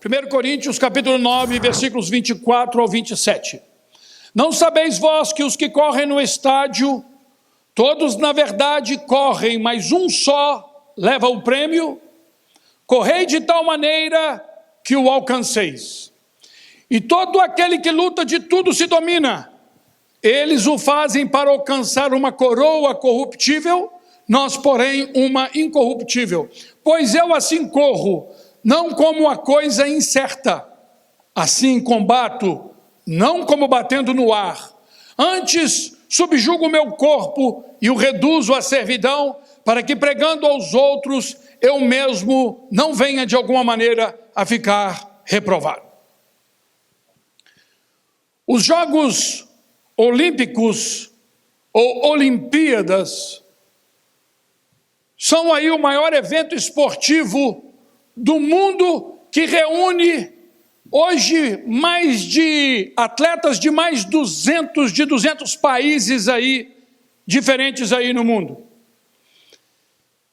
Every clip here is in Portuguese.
1 Coríntios capítulo 9, versículos 24 ao 27. Não sabeis vós que os que correm no estádio, todos na verdade correm, mas um só leva o prêmio? Correi de tal maneira que o alcanceis. E todo aquele que luta de tudo se domina. Eles o fazem para alcançar uma coroa corruptível, nós, porém, uma incorruptível. Pois eu assim corro, não como a coisa incerta, assim combato, não como batendo no ar. Antes subjugo o meu corpo e o reduzo à servidão, para que pregando aos outros, eu mesmo não venha de alguma maneira a ficar reprovado. Os Jogos Olímpicos ou Olimpíadas são aí o maior evento esportivo do mundo, que reúne hoje mais de atletas de mais de 200 países aí, diferentes aí no mundo.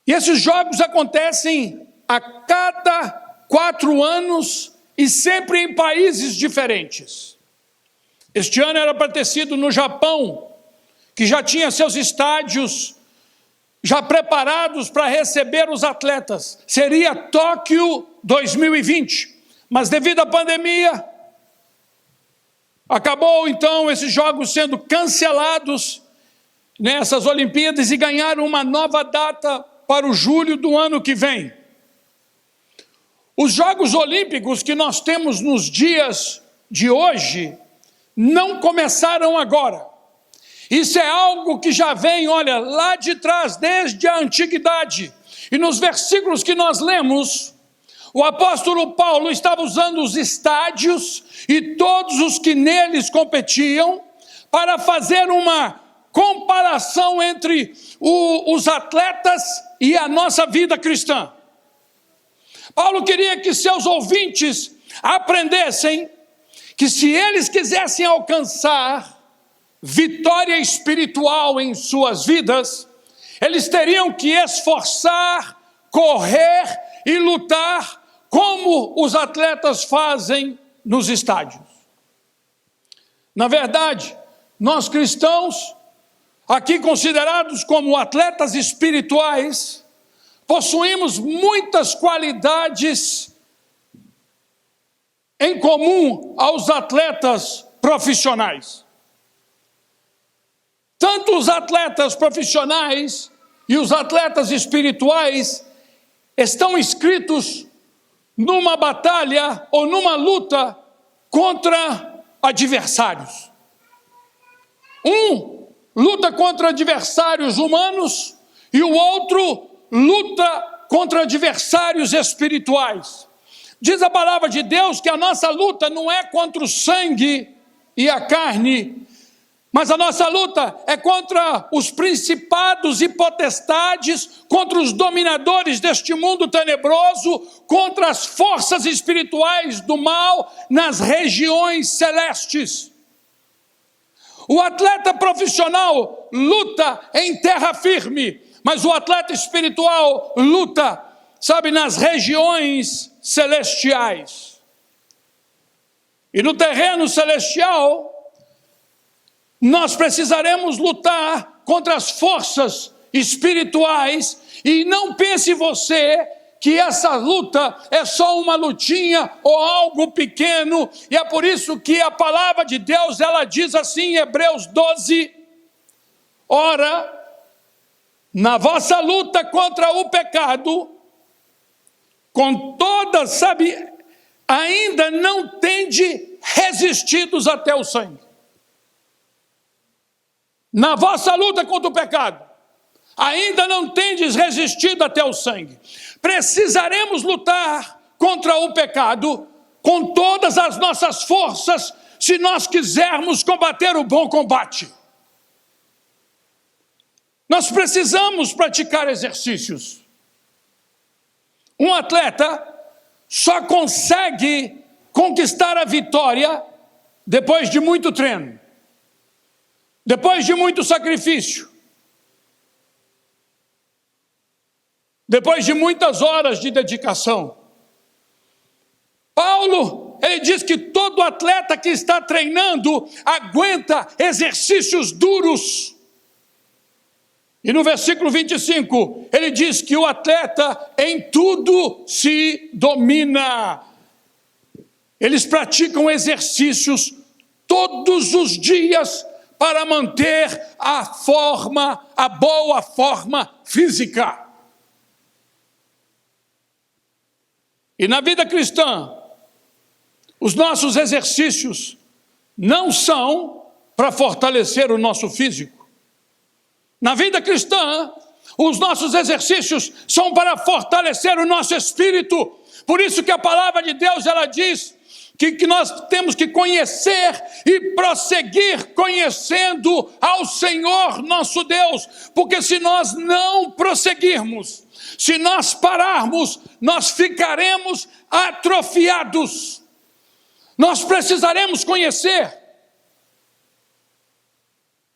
E esses jogos acontecem a cada 4 anos e sempre em países diferentes. Este ano era para ter sido no Japão, que já tinha seus estádios já preparados para receber os atletas. Seria Tóquio 2020, mas devido à pandemia, acabou então esses jogos sendo cancelados nessas Olimpíadas e ganharam uma nova data para o julho do ano que vem. Os Jogos Olímpicos que nós temos nos dias de hoje não começaram agora. Isso é algo que já vem, olha, lá de trás, desde a antiguidade. E nos versículos que nós lemos, o apóstolo Paulo estava usando os estádios e todos os que neles competiam para fazer uma comparação entre os atletas e a nossa vida cristã. Paulo queria que seus ouvintes aprendessem que se eles quisessem alcançar vitória espiritual em suas vidas, eles teriam que esforçar, correr e lutar como os atletas fazem nos estádios. Na verdade, nós cristãos, aqui considerados como atletas espirituais, possuímos muitas qualidades em comum aos atletas profissionais. Tanto os atletas profissionais e os atletas espirituais estão inscritos numa batalha ou numa luta contra adversários. Um luta contra adversários humanos e o outro luta contra adversários espirituais. Diz a palavra de Deus que a nossa luta não é contra o sangue e a carne, mas a nossa luta é contra os principados e potestades, contra os dominadores deste mundo tenebroso, contra as forças espirituais do mal nas regiões celestes. O atleta profissional luta em terra firme, mas o atleta espiritual luta, sabe, nas regiões celestiais. E no terreno celestial, nós precisaremos lutar contra as forças espirituais, e não pense você que essa luta é só uma lutinha ou algo pequeno, e é por isso que a palavra de Deus, ela diz assim em Hebreus 12, ora, na vossa luta contra o pecado, com toda, sabe, ainda não tende resistidos até o sangue. Na vossa luta contra o pecado, ainda não tendes resistido até o sangue. Precisaremos lutar contra o pecado com todas as nossas forças, se nós quisermos combater o bom combate. Nós precisamos praticar exercícios. Um atleta só consegue conquistar a vitória depois de muito treino, depois de muito sacrifício, depois de muitas horas de dedicação. Paulo, ele diz que todo atleta que está treinando aguenta exercícios duros. E no versículo 25, ele diz que o atleta em tudo se domina. Eles praticam exercícios todos os dias para manter a boa forma física. E na vida cristã, os nossos exercícios não são para fortalecer o nosso físico. Na vida cristã, os nossos exercícios são para fortalecer o nosso espírito. Por isso que a palavra de Deus, ela diz que nós temos que conhecer e prosseguir conhecendo ao Senhor nosso Deus. Porque se nós não prosseguirmos, se nós pararmos, nós ficaremos atrofiados. Nós precisaremos conhecer,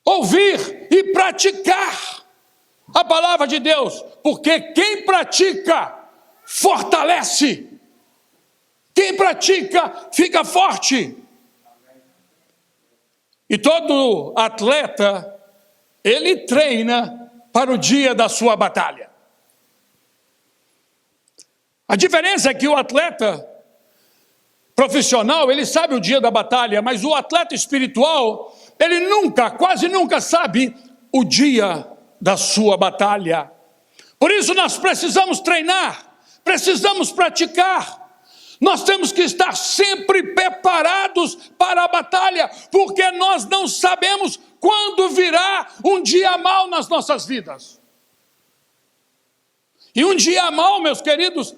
ouvir e praticar a palavra de Deus, porque quem pratica, fortalece. Quem pratica, fica forte. E todo atleta, ele treina para o dia da sua batalha. A diferença é que o atleta profissional, ele sabe o dia da batalha, mas o atleta espiritual, ele quase nunca sabe o dia da sua batalha. Por isso nós precisamos treinar, precisamos praticar. Nós temos que estar sempre preparados para a batalha, porque nós não sabemos quando virá um dia mau nas nossas vidas. E um dia mau, meus queridos,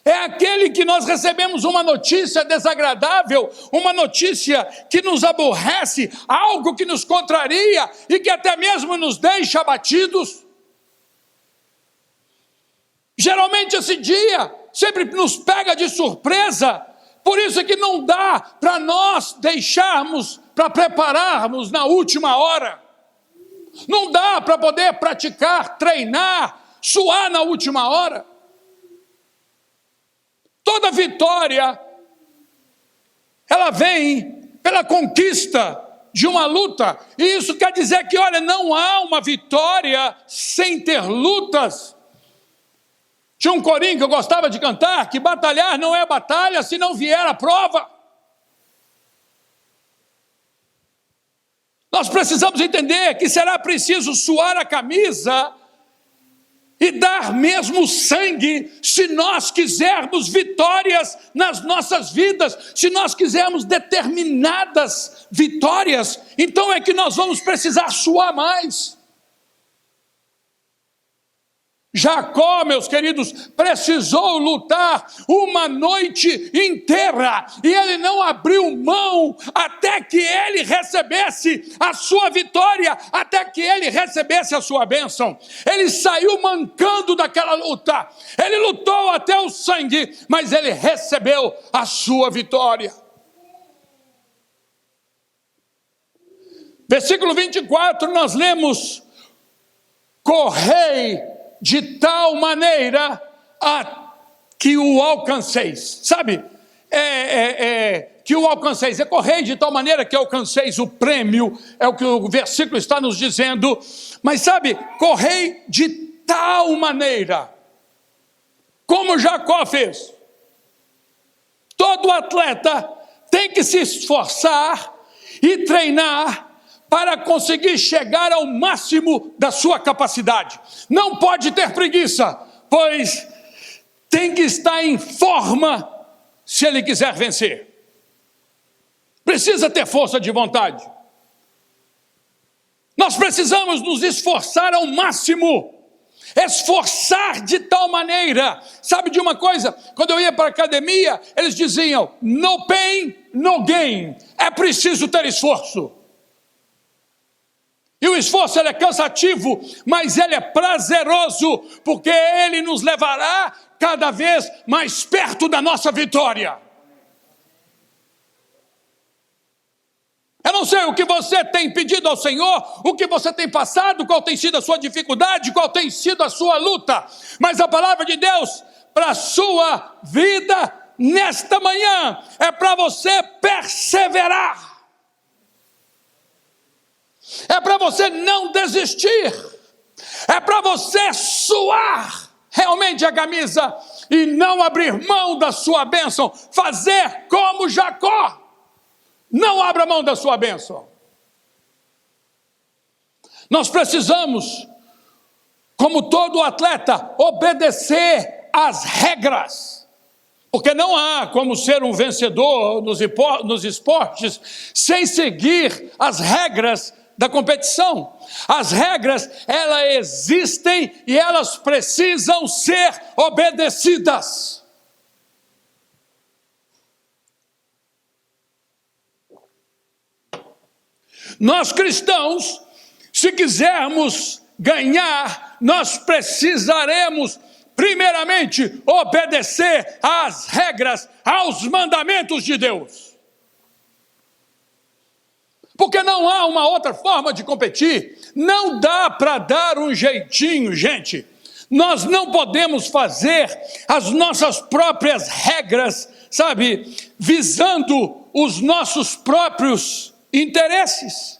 é aquele que nós recebemos uma notícia desagradável, uma notícia que nos aborrece, algo que nos contraria e que até mesmo nos deixa abatidos. Geralmente esse dia sempre nos pega de surpresa, por isso é que não dá para nós deixarmos, para prepararmos na última hora. Não dá para poder praticar, treinar, suar na última hora. Toda vitória, ela vem pela conquista de uma luta. E isso quer dizer que, olha, não há uma vitória sem ter lutas. Tinha um corinho que eu gostava de cantar, que batalhar não é batalha se não vier a prova. Nós precisamos entender que será preciso suar a camisa e dar mesmo sangue se nós quisermos vitórias nas nossas vidas, se nós quisermos determinadas vitórias, então é que nós vamos precisar suar mais. Jacó, meus queridos, precisou lutar uma noite inteira e ele não abriu mão até que ele recebesse a sua vitória, até que ele recebesse a sua bênção. Ele saiu mancando daquela luta, ele lutou até o sangue, mas ele recebeu a sua vitória. Versículo 24, nós lemos: correi de tal maneira a que o alcanceis. Sabe, que o alcanceis, correi de tal maneira que alcanceis o prêmio, é o que o versículo está nos dizendo. Mas sabe, correi de tal maneira, como Jacó fez. Todo atleta tem que se esforçar e treinar para conseguir chegar ao máximo da sua capacidade. Não pode ter preguiça, pois tem que estar em forma se ele quiser vencer. Precisa ter força de vontade. Nós precisamos nos esforçar ao máximo. Esforçar de tal maneira. Sabe de uma coisa? Quando eu ia para a academia, eles diziam: no pain, no gain. É preciso ter esforço. E o esforço, ele é cansativo, mas ele é prazeroso, porque ele nos levará cada vez mais perto da nossa vitória. Eu não sei o que você tem pedido ao Senhor, o que você tem passado, qual tem sido a sua dificuldade, qual tem sido a sua luta, mas a palavra de Deus para a sua vida nesta manhã é para você perseverar. É para você não desistir. É para você suar realmente a camisa e não abrir mão da sua bênção. Fazer como Jacó. Não abra mão da sua bênção. Nós precisamos, como todo atleta, obedecer às regras. Porque não há como ser um vencedor nos esportes sem seguir as regras da competição. As regras, elas existem e elas precisam ser obedecidas. Nós cristãos, se quisermos ganhar, nós precisaremos, primeiramente, obedecer às regras, aos mandamentos de Deus. Porque não há uma outra forma de competir. Não dá para dar um jeitinho, gente. Nós não podemos fazer as nossas próprias regras, sabe, visando os nossos próprios interesses.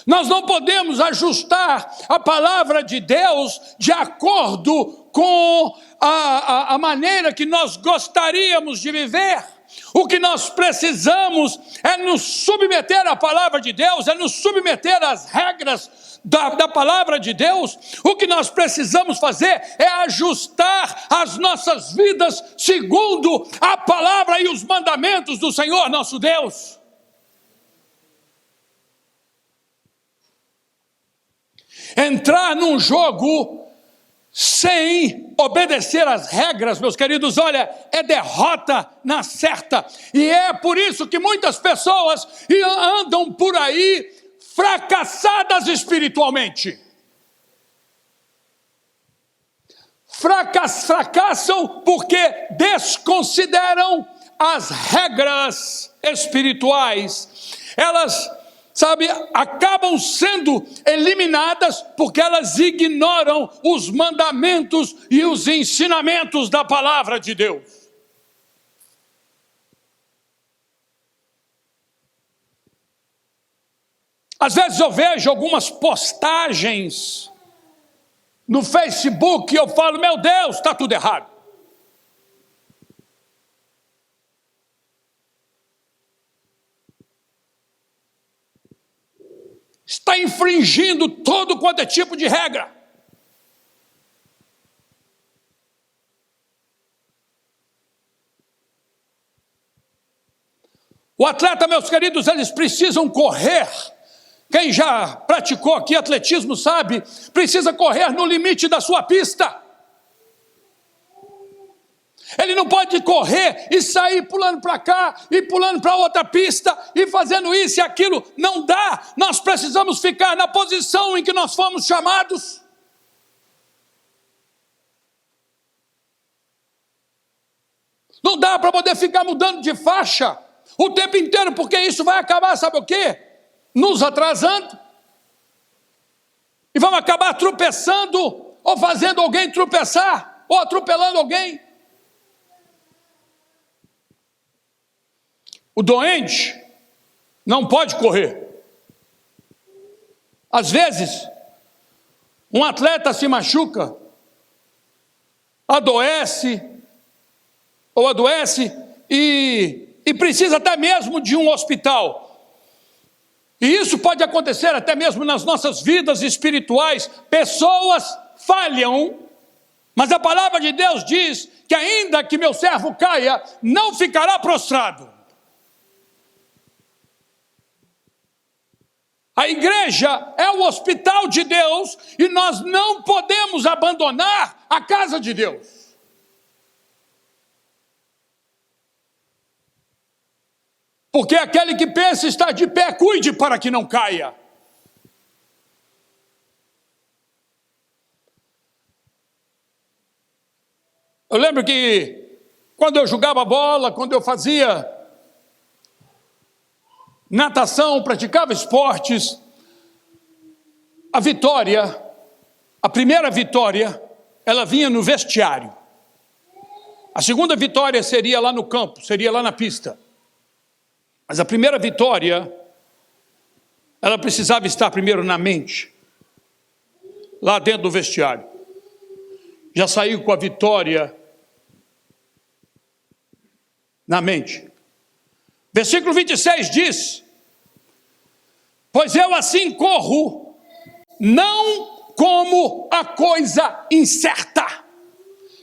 Nós não podemos ajustar a palavra de Deus de acordo com a maneira que nós gostaríamos de viver. O que nós precisamos é nos submeter à palavra de Deus, é nos submeter às regras da palavra de Deus. O que nós precisamos fazer é ajustar as nossas vidas segundo a palavra e os mandamentos do Senhor nosso Deus. Entrar num jogo sem obedecer às regras, meus queridos, olha, é derrota na certa. E é por isso que muitas pessoas andam por aí fracassadas espiritualmente. Fracassam porque desconsideram as regras espirituais. Elas, sabe, acabam sendo eliminadas porque elas ignoram os mandamentos e os ensinamentos da palavra de Deus. Às vezes eu vejo algumas postagens no Facebook e eu falo, meu Deus, está tudo errado. Está infringindo todo quanto é tipo de regra. O atleta, meus queridos, eles precisam correr. Quem já praticou aqui atletismo sabe, precisa correr no limite da sua pista. Ele não pode correr e sair pulando para cá e pulando para outra pista e fazendo isso e aquilo. Não dá. Nós precisamos ficar na posição em que nós fomos chamados. Não dá para poder ficar mudando de faixa o tempo inteiro, porque isso vai acabar, sabe o quê? Nos atrasando. E vamos acabar tropeçando ou fazendo alguém tropeçar ou atropelando alguém. O doente não pode correr. Às vezes, um atleta se machuca, adoece e precisa até mesmo de um hospital. E isso pode acontecer até mesmo nas nossas vidas espirituais. Pessoas falham, mas a palavra de Deus diz que ainda que meu servo caia, não ficará prostrado. A igreja é o hospital de Deus e nós não podemos abandonar a casa de Deus. Porque aquele que pensa estar de pé, cuide para que não caia. Eu lembro que quando eu jogava bola, quando eu fazia natação, praticava esportes, a primeira vitória, ela vinha no vestiário. A segunda vitória seria lá no campo, seria lá na pista. Mas a primeira vitória, ela precisava estar primeiro na mente, lá dentro do vestiário. Já saiu com a vitória na mente. Versículo 26 diz: pois eu assim corro, não como a coisa incerta.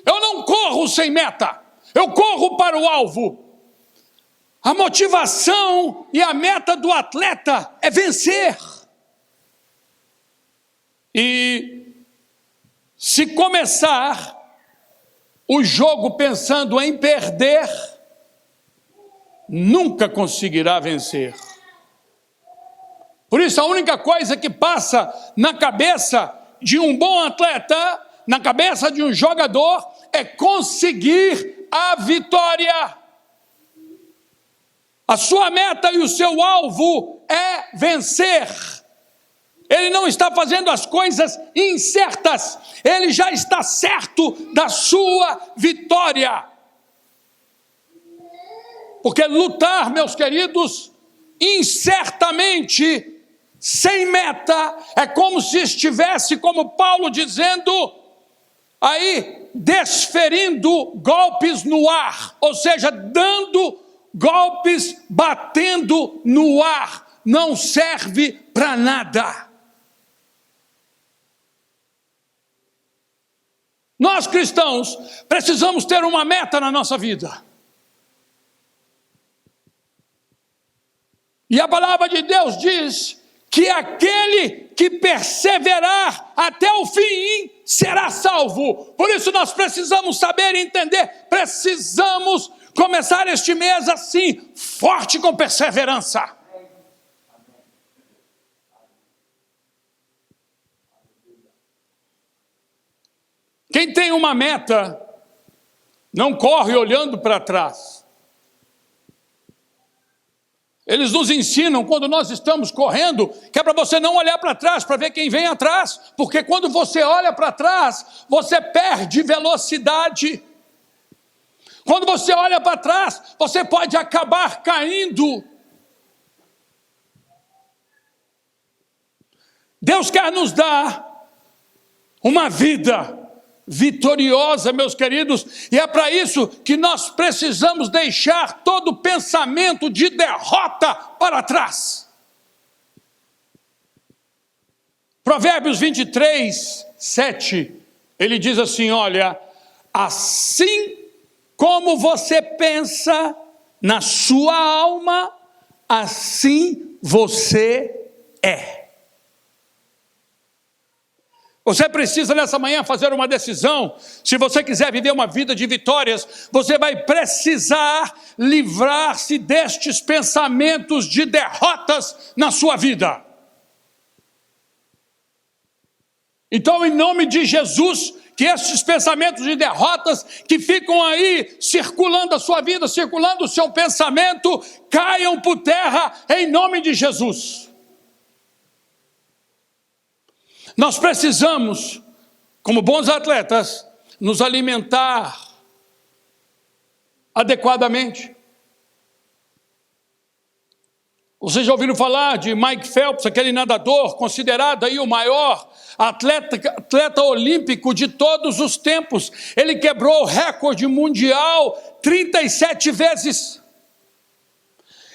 Eu não corro sem meta, eu corro para o alvo. A motivação e a meta do atleta é vencer. E se começar o jogo pensando em perder, nunca conseguirá vencer. Por isso, a única coisa que passa na cabeça de um bom atleta, na cabeça de um jogador, é conseguir a vitória. A sua meta e o seu alvo é vencer. Ele não está fazendo as coisas incertas, ele já está certo da sua vitória. Porque lutar, meus queridos, incertamente, sem meta, é como se estivesse, como Paulo dizendo, aí desferindo golpes no ar, ou seja, dando golpes, batendo no ar, não serve para nada. Nós cristãos precisamos ter uma meta na nossa vida. E a palavra de Deus diz que aquele que perseverar até o fim será salvo. Por isso nós precisamos saber e entender, precisamos começar este mês assim, forte com perseverança. Quem tem uma meta, não corre olhando para trás. Eles nos ensinam, quando nós estamos correndo, que é para você não olhar para trás, para ver quem vem atrás, porque quando você olha para trás, você perde velocidade. Quando você olha para trás, você pode acabar caindo. Deus quer nos dar uma vida vitoriosa, meus queridos, e é para isso que nós precisamos deixar todo pensamento de derrota para trás. Provérbios 23, 7, ele diz assim, olha, assim como você pensa na sua alma, assim você é. Você precisa nessa manhã fazer uma decisão. Se você quiser viver uma vida de vitórias, você vai precisar livrar-se destes pensamentos de derrotas na sua vida. Então, em nome de Jesus, que estes pensamentos de derrotas que ficam aí circulando a sua vida, circulando o seu pensamento, caiam por terra em nome de Jesus. Nós precisamos, como bons atletas, nos alimentar adequadamente. Vocês já ouviram falar de Mike Phelps, aquele nadador considerado aí o maior atleta olímpico de todos os tempos. Ele quebrou o recorde mundial 37 vezes.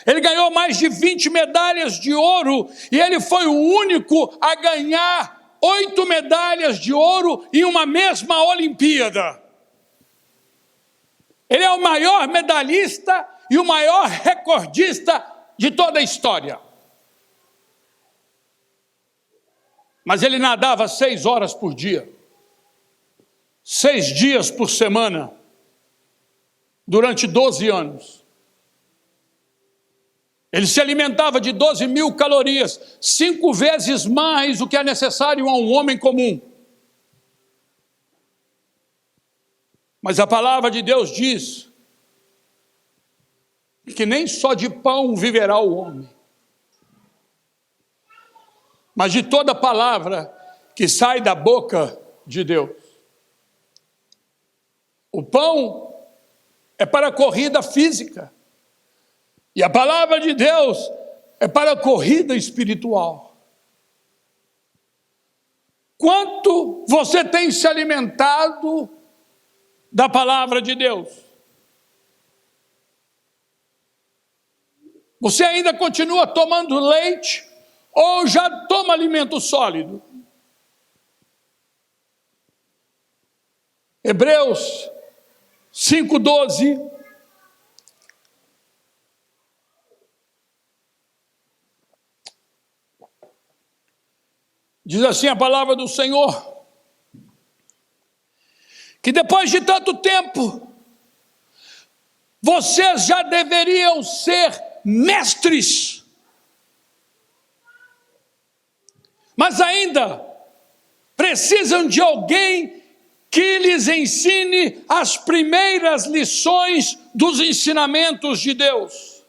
Ele ganhou mais de 20 medalhas de ouro e ele foi o único a ganhar 8 medalhas de ouro em uma mesma Olimpíada. Ele é o maior medalhista e o maior recordista de toda a história. Mas ele nadava 6 horas por dia, 6 dias por semana, durante 12 anos. Ele se alimentava de 12.000 calorias, 5 vezes mais do que é necessário a um homem comum. Mas a palavra de Deus diz que nem só de pão viverá o homem, mas de toda palavra que sai da boca de Deus. O pão é para a corrida física. E a palavra de Deus é para a corrida espiritual. Quanto você tem se alimentado da palavra de Deus? Você ainda continua tomando leite ou já toma alimento sólido? Hebreus 5:12 diz assim a palavra do Senhor, que depois de tanto tempo, vocês já deveriam ser mestres, mas ainda precisam de alguém que lhes ensine as primeiras lições dos ensinamentos de Deus.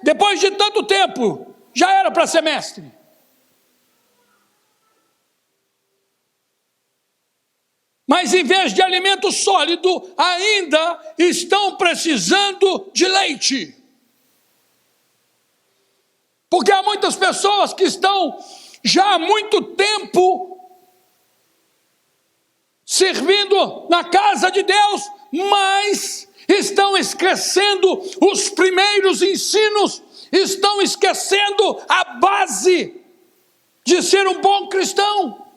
Depois de tanto tempo, já era para ser mestre. Mas em vez de alimento sólido, ainda estão precisando de leite. Porque há muitas pessoas que estão já há muito tempo servindo na casa de Deus, mas estão esquecendo os primeiros ensinos, estão esquecendo a base de ser um bom cristão.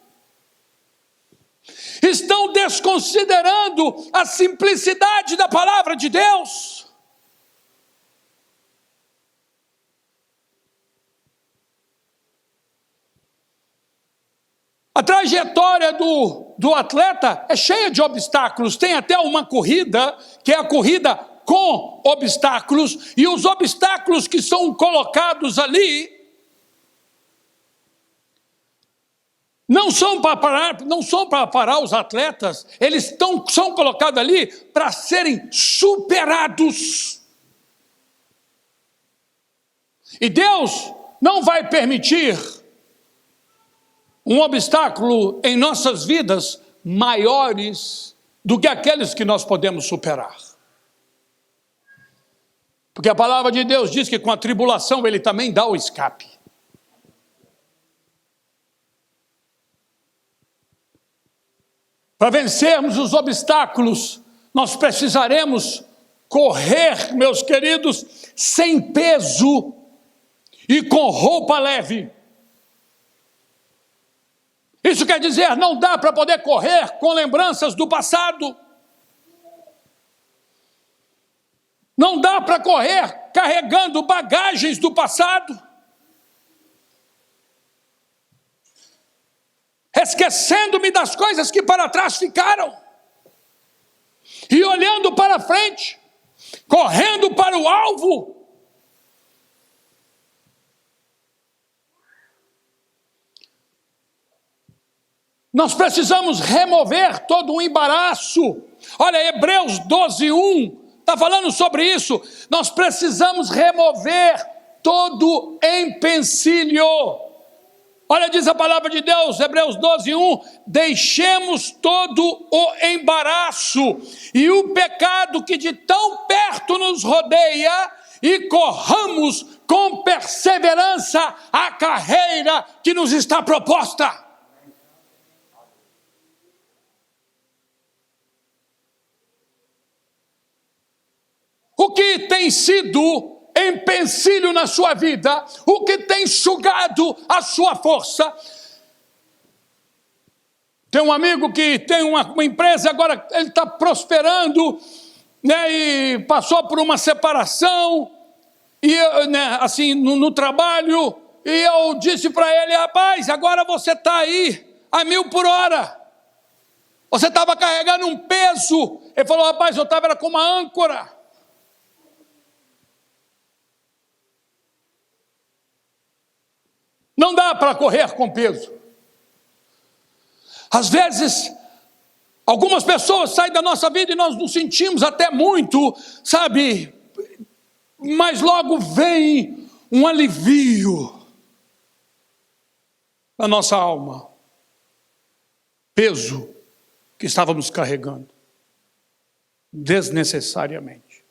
Estão desconsiderando a simplicidade da palavra de Deus. A trajetória do atleta é cheia de obstáculos. Tem até uma corrida, que é a corrida com obstáculos, e os obstáculos que são colocados ali não são para parar os atletas, eles são colocados ali para serem superados. E Deus não vai permitir um obstáculo em nossas vidas maiores do que aqueles que nós podemos superar. Porque a palavra de Deus diz que com a tribulação Ele também dá o escape. Para vencermos os obstáculos, nós precisaremos correr, meus queridos, sem peso e com roupa leve. Isso quer dizer, não dá para poder correr com lembranças do passado. Não dá para correr carregando bagagens do passado. Esquecendo-me das coisas que para trás ficaram. E olhando para frente, correndo para o alvo. Nós precisamos remover todo o embaraço. Olha, Hebreus 12:1 está falando sobre isso. Nós precisamos remover todo empecilho. Olha, diz a palavra de Deus, Hebreus 12:1, deixemos todo o embaraço e o pecado que de tão perto nos rodeia e corramos com perseverança a carreira que nos está proposta. O que tem sido empecilho na sua vida, o que tem sugado a sua força. Tem um amigo que tem uma empresa, agora ele está prosperando, né, e passou por uma separação, e, né, assim, no trabalho, e eu disse para ele, rapaz, agora você está aí a 1.000 por hora. Você estava carregando um peso. Ele falou, rapaz, eu estava com uma âncora. Não dá para correr com peso. Às vezes, algumas pessoas saem da nossa vida e nós nos sentimos até muito, sabe? Mas logo vem um alivio na nossa alma. Peso que estávamos carregando, desnecessariamente.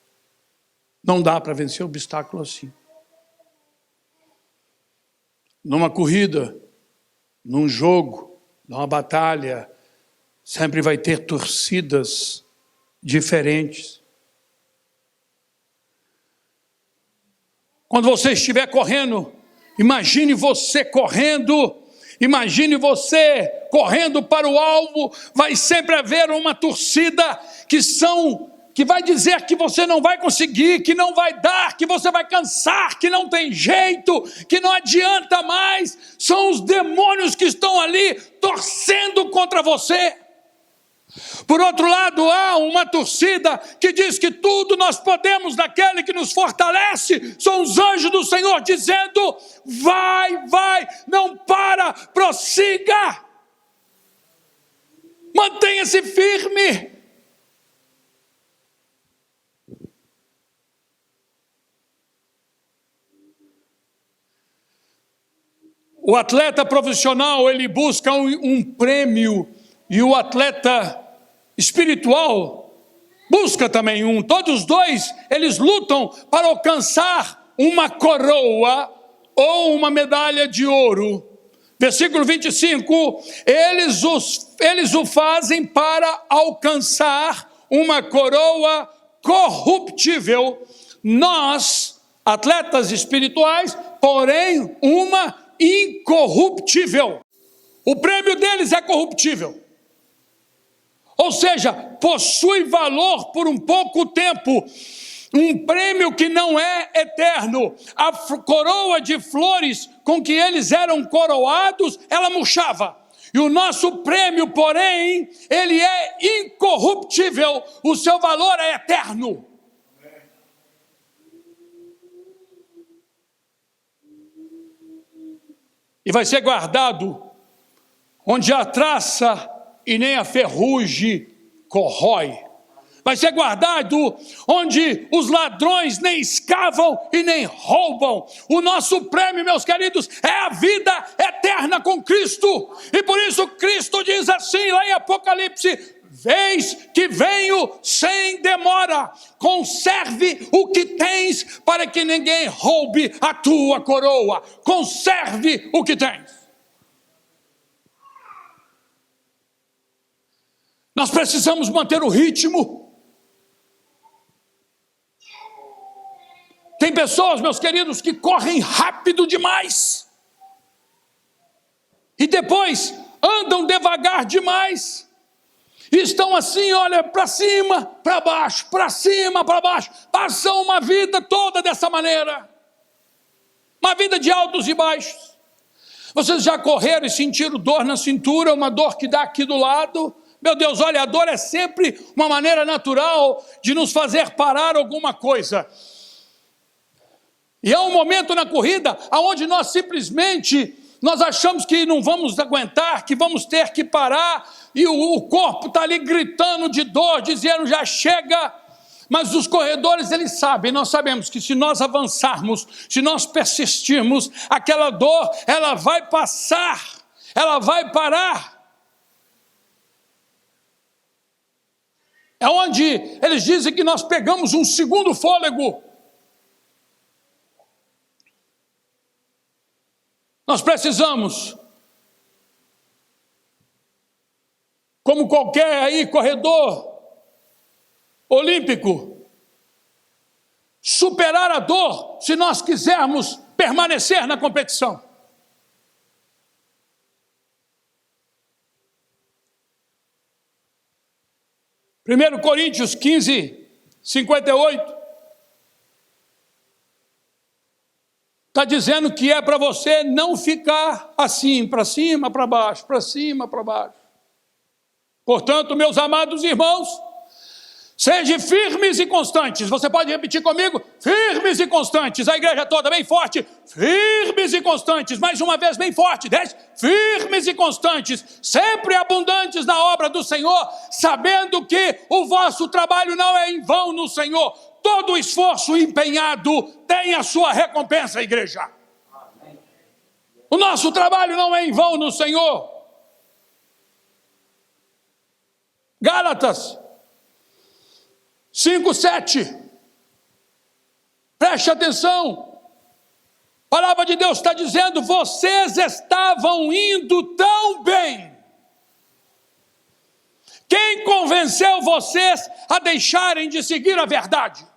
Não dá para vencer obstáculo assim. Numa corrida, num jogo, numa batalha, sempre vai ter torcidas diferentes. Quando você estiver correndo, imagine você correndo para o alvo, vai sempre haver uma torcida que vai dizer que você não vai conseguir, que não vai dar, que você vai cansar, que não tem jeito, que não adianta mais. São os demônios que estão ali torcendo contra você. Por outro lado, há uma torcida que diz que tudo nós podemos naquele que nos fortalece. São os anjos do Senhor dizendo: vai, não para, prossiga. Mantenha-se firme. O atleta profissional, ele busca um prêmio, e o atleta espiritual busca também um. Todos os dois, eles lutam para alcançar uma coroa ou uma medalha de ouro. Versículo 25, eles o fazem para alcançar uma coroa corruptível. Nós, atletas espirituais, porém, uma incorruptível. O prêmio deles é corruptível. Ou seja, possui valor por um pouco tempo. Um prêmio que não é eterno. A coroa de flores com que eles eram coroados, ela murchava. E o nosso prêmio, porém, ele é incorruptível. O seu valor é eterno. E vai ser guardado onde a traça e nem a ferrugem corrói. Vai ser guardado onde os ladrões nem escavam e nem roubam. O nosso prêmio, meus queridos, é a vida eterna com Cristo. E por isso Cristo diz assim lá em Apocalipse: Eis que venho sem demora, conserve o que tens, para que ninguém roube a tua coroa. Conserve o que tens. Nós precisamos manter o ritmo. Tem pessoas, meus queridos, que correm rápido demais. E depois andam devagar demais. E estão assim, olha, para cima, para baixo, para cima, para baixo. Passam uma vida toda dessa maneira. Uma vida de altos e baixos. Vocês já correram e sentiram dor na cintura, uma dor que dá aqui do lado? Meu Deus, olha, a dor é sempre uma maneira natural de nos fazer parar alguma coisa. E há um momento na corrida onde nós simplesmente, nós achamos que não vamos aguentar, que vamos ter que parar, e o corpo está ali gritando de dor, dizendo já chega. Mas os corredores, eles sabem, nós sabemos que se nós avançarmos, se nós persistirmos, aquela dor, ela vai passar, ela vai parar. É onde eles dizem que nós pegamos um segundo fôlego. Nós precisamos, como qualquer aí corredor olímpico, superar a dor se nós quisermos permanecer na competição. Primeiro Coríntios 15, 58. Está dizendo que é para você não ficar assim, para cima, para baixo, para cima, para baixo. Portanto, meus amados irmãos, sejam firmes e constantes. Você pode repetir comigo? Firmes e constantes. A igreja toda bem forte. Firmes e constantes. Mais uma vez bem forte. Firmes e constantes. Sempre abundantes na obra do Senhor, sabendo que o vosso trabalho não é em vão no Senhor. Todo o esforço empenhado tem a sua recompensa, igreja. Amém. O nosso trabalho não é em vão no Senhor. Gálatas 5:7. Preste atenção. A palavra de Deus está dizendo: vocês estavam indo tão bem. Quem convenceu vocês a deixarem de seguir a verdade?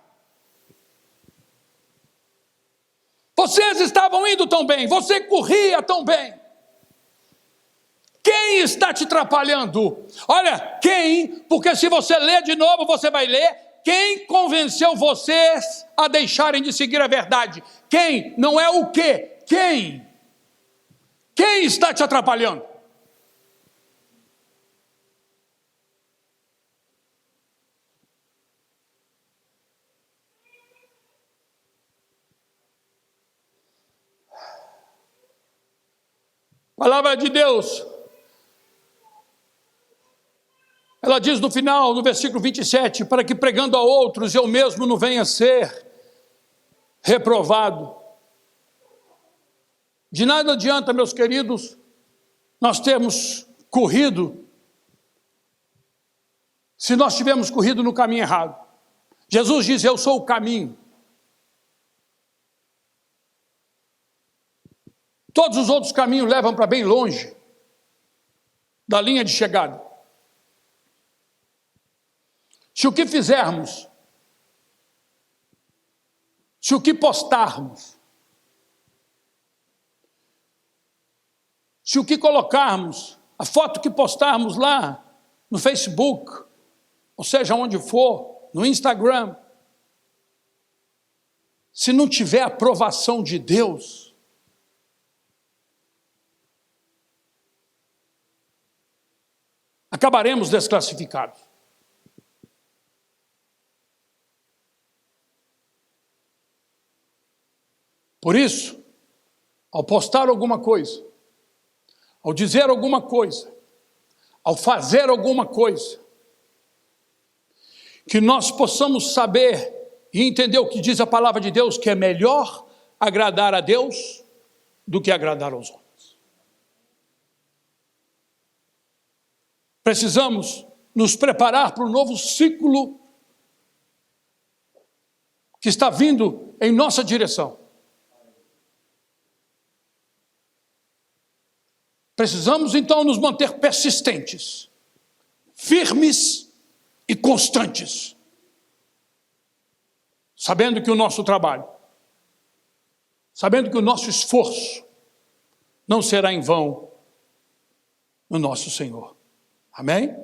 Vocês estavam indo tão bem, você corria tão bem. Quem está te atrapalhando? Olha, quem, porque se você ler de novo, você vai ler, quem convenceu vocês a deixarem de seguir a verdade? Quem? Não é o quê? Quem? Quem está te atrapalhando? A palavra de Deus, ela diz no final, no versículo 27, para que pregando a outros, eu mesmo não venha a ser reprovado. De nada adianta, meus queridos, nós termos corrido, se nós tivermos corrido no caminho errado. Jesus diz: eu sou o caminho. Todos os outros caminhos levam para bem longe da linha de chegada. Se o que fizermos, se o que postarmos, se o que colocarmos, a foto que postarmos lá no Facebook, ou seja, onde for, no Instagram, se não tiver aprovação de Deus, acabaremos desclassificados. Por isso, ao postar alguma coisa, ao dizer alguma coisa, ao fazer alguma coisa, que nós possamos saber e entender o que diz a palavra de Deus, que é melhor agradar a Deus do que agradar aos homens. Precisamos nos preparar para um novo ciclo que está vindo em nossa direção. Precisamos então nos manter persistentes, firmes e constantes, sabendo que o nosso trabalho, sabendo que o nosso esforço não será em vão no nosso Senhor. Amém?